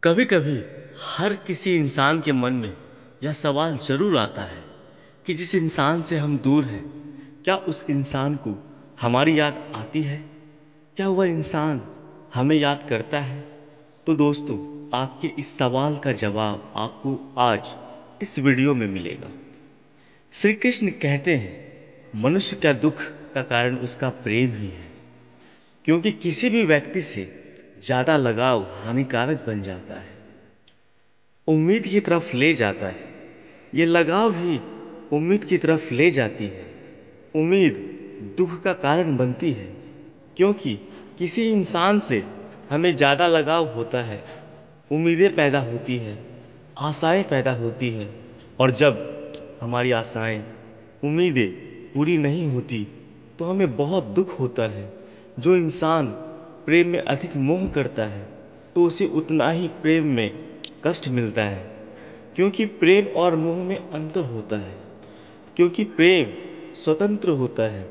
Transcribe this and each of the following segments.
कभी कभी हर किसी इंसान के मन में यह सवाल जरूर आता है कि जिस इंसान से हम दूर हैं, क्या उस इंसान को हमारी याद आती है? क्या वह इंसान हमें याद करता है? तो दोस्तों, आपके इस सवाल का जवाब आपको आज इस वीडियो में मिलेगा। श्री कृष्ण कहते हैं, मनुष्य का दुख का कारण उसका प्रेम ही है, क्योंकि किसी भी व्यक्ति से ज्यादा लगाव हानिकारक बन जाता है, उम्मीद की तरफ ले जाता है। ये लगाव ही उम्मीद की तरफ ले जाती है। उम्मीद दुख का कारण बनती है, क्योंकि किसी इंसान से हमें ज़्यादा लगाव होता है, उम्मीदें पैदा होती है, आशाएं पैदा होती हैं। और जब हमारी आशाएं, उम्मीदें पूरी नहीं होती तो हमें बहुत दुख होता है। जो इंसान प्रेम में अधिक मोह करता है तो उसे उतना ही प्रेम में कष्ट मिलता है, क्योंकि प्रेम और मोह में अंतर होता है। क्योंकि प्रेम स्वतंत्र होता है,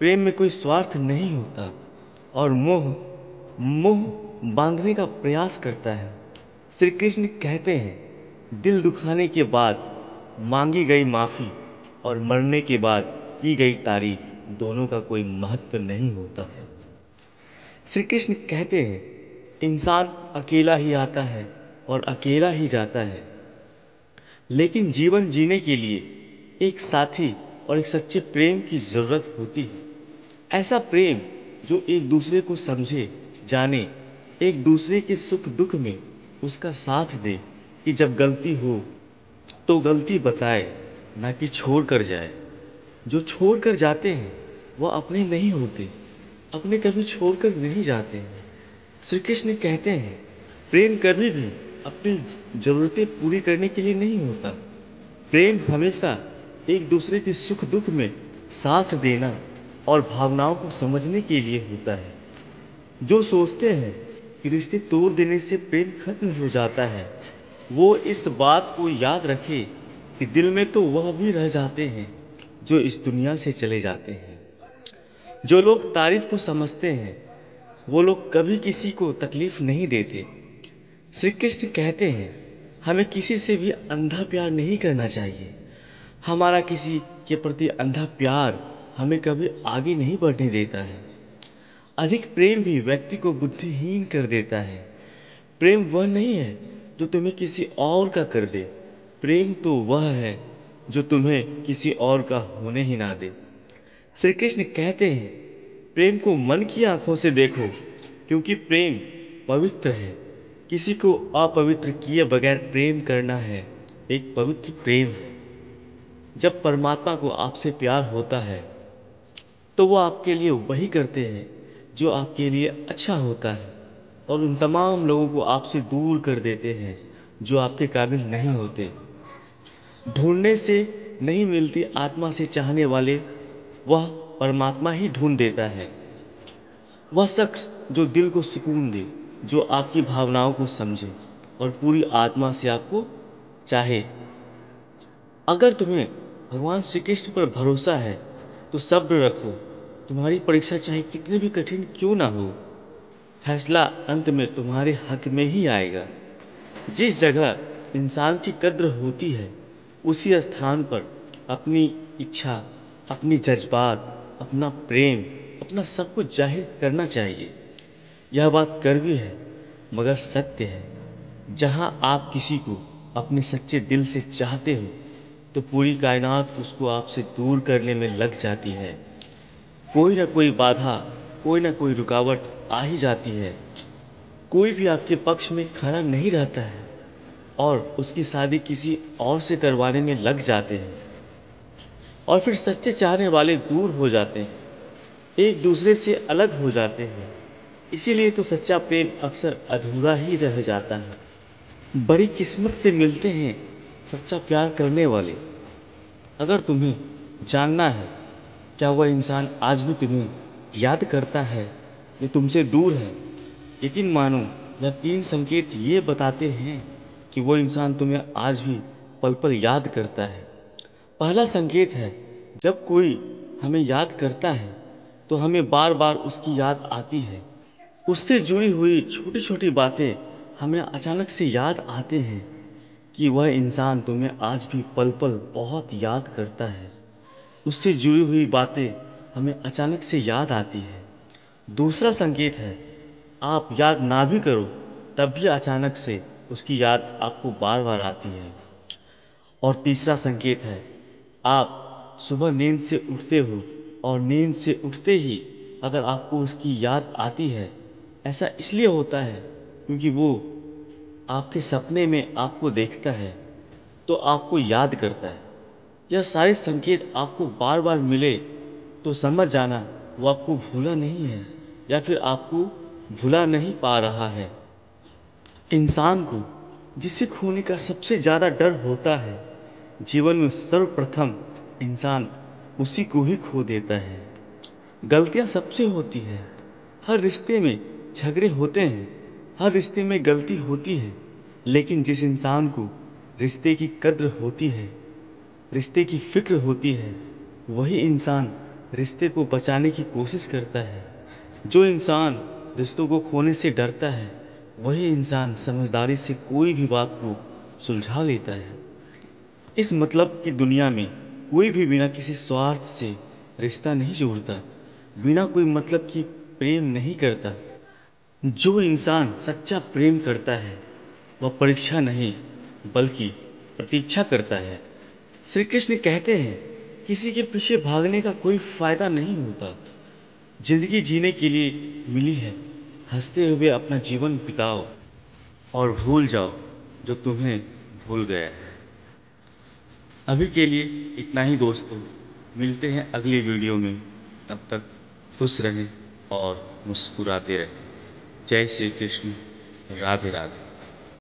प्रेम में कोई स्वार्थ नहीं होता, और मोह मोह बांधने का प्रयास करता है। श्री कृष्ण कहते हैं, दिल दुखाने के बाद मांगी गई माफ़ी और मरने के बाद की गई तारीफ दोनों का कोई महत्व नहीं होता है। श्री कृष्ण कहते हैं, इंसान अकेला ही आता है और अकेला ही जाता है, लेकिन जीवन जीने के लिए एक साथी और एक सच्चे प्रेम की ज़रूरत होती है। ऐसा प्रेम जो एक दूसरे को समझे, जाने, एक दूसरे के सुख दुख में उसका साथ दे, कि जब गलती हो तो गलती बताए, ना कि छोड़ कर जाए। जो छोड़ कर जाते हैं वह अपने नहीं होते, अपने कभी छोड़ कर नहीं जाते हैं। श्री कृष्ण कहते हैं, प्रेम कभी भी अपनी ज़रूरतें पूरी करने के लिए नहीं होता। प्रेम हमेशा एक दूसरे के सुख दुख में साथ देना और भावनाओं को समझने के लिए होता है। जो सोचते हैं कि रिश्ते तोड़ देने से प्रेम खत्म हो जाता है, वो इस बात को याद रखे कि दिल में तो वह भी रह जाते हैं जो इस दुनिया से चले जाते हैं। जो लोग तारीफ को समझते हैं वो लोग कभी किसी को तकलीफ नहीं देते। श्री कृष्ण कहते हैं, हमें किसी से भी अंधा प्यार नहीं करना चाहिए। हमारा किसी के प्रति अंधा प्यार हमें कभी आगे नहीं बढ़ने देता है। अधिक प्रेम भी व्यक्ति को बुद्धिहीन कर देता है। प्रेम वह नहीं है जो तुम्हें किसी और का कर दे, प्रेम तो वह है जो तुम्हें किसी और का होने ही ना दे। श्री कृष्ण कहते हैं, प्रेम को मन की आंखों से देखो, क्योंकि प्रेम पवित्र है। किसी को अपवित्र किए बगैर प्रेम करना है एक पवित्र प्रेम है। जब परमात्मा को आपसे प्यार होता है तो वो आपके लिए वही करते हैं जो आपके लिए अच्छा होता है, और उन तमाम लोगों को आपसे दूर कर देते हैं जो आपके काबिल नहीं होते। ढूंढने से नहीं मिलती आत्मा से चाहने वाले, वह परमात्मा ही ढूंढ देता है। वह शख्स जो दिल को सुकून दे, जो आपकी भावनाओं को समझे और पूरी आत्मा से आपको चाहे। अगर तुम्हें भगवान श्री कृष्ण पर भरोसा है तो सब्र रखो। तुम्हारी परीक्षा चाहे कितनी भी कठिन क्यों ना हो, फैसला अंत में तुम्हारे हक में ही आएगा। जिस जगह इंसान की कद्र होती है, उसी स्थान पर अपनी इच्छा, अपनी जज्बात, अपना प्रेम, अपना सब कुछ जाहिर करना चाहिए। यह बात कड़वी है मगर सत्य है। जहाँ आप किसी को अपने सच्चे दिल से चाहते हो तो पूरी कायनात उसको आपसे दूर करने में लग जाती है। कोई ना कोई बाधा, कोई ना कोई रुकावट आ ही जाती है। कोई भी आपके पक्ष में खड़ा नहीं रहता है और उसकी शादी किसी और से करवाने में लग जाते हैं, और फिर सच्चे चाहने वाले दूर हो जाते हैं, एक दूसरे से अलग हो जाते हैं। इसीलिए तो सच्चा प्रेम अक्सर अधूरा ही रह जाता है। बड़ी किस्मत से मिलते हैं सच्चा प्यार करने वाले। अगर तुम्हें जानना है क्या वह इंसान आज भी तुम्हें याद करता है या तुमसे दूर है, यकीन मानो यह 3 संकेत ये बताते हैं कि वो इंसान तुम्हें आज भी पल पल याद करता है। पहला संकेत है, जब कोई हमें याद करता है तो हमें बार बार उसकी याद आती है। उससे जुड़ी हुई छोटी छोटी बातें हमें अचानक से याद आते हैं कि वह इंसान तुम्हें आज भी पल पल बहुत याद करता है। उससे जुड़ी हुई बातें हमें अचानक से याद आती है। दूसरा संकेत है, आप याद ना भी करो तब भी अचानक से उसकी याद आपको बार बार आती है। और तीसरा संकेत है, आप सुबह नींद से उठते हो और नींद से उठते ही अगर आपको उसकी याद आती है, ऐसा इसलिए होता है क्योंकि वो आपके सपने में आपको देखता है तो आपको याद करता है। यह सारे संकेत आपको बार बार मिले तो समझ जाना वो आपको भूला नहीं है या फिर आपको भुला नहीं पा रहा है। इंसान को जिसे खोने का सबसे ज़्यादा डर होता है, जीवन में सर्वप्रथम इंसान उसी को ही खो देता है। गलतियां सबसे होती है, हर रिश्ते में झगड़े होते हैं, हर रिश्ते में गलती होती है, लेकिन जिस इंसान को रिश्ते की कद्र होती है, रिश्ते की फिक्र होती है, वही इंसान रिश्ते को बचाने की कोशिश करता है। जो इंसान रिश्तों को खोने से डरता है, वही इंसान समझदारी से कोई भी बात को सुलझा लेता है। इस मतलब की दुनिया में कोई भी बिना किसी स्वार्थ से रिश्ता नहीं जोड़ता, बिना कोई मतलब की प्रेम नहीं करता। जो इंसान सच्चा प्रेम करता है वह परीक्षा नहीं बल्कि प्रतीक्षा करता है। श्री कृष्ण कहते हैं, किसी के पीछे भागने का कोई फायदा नहीं होता। जिंदगी जीने के लिए मिली है, हंसते हुए अपना जीवन बिताओ और भूल जाओ जो तुम्हें भूल गया है। अभी के लिए इतना ही दोस्तों, मिलते हैं अगली वीडियो में। तब तक खुश रहें और मुस्कुराते रहें। जय श्री कृष्ण, राधे राधे।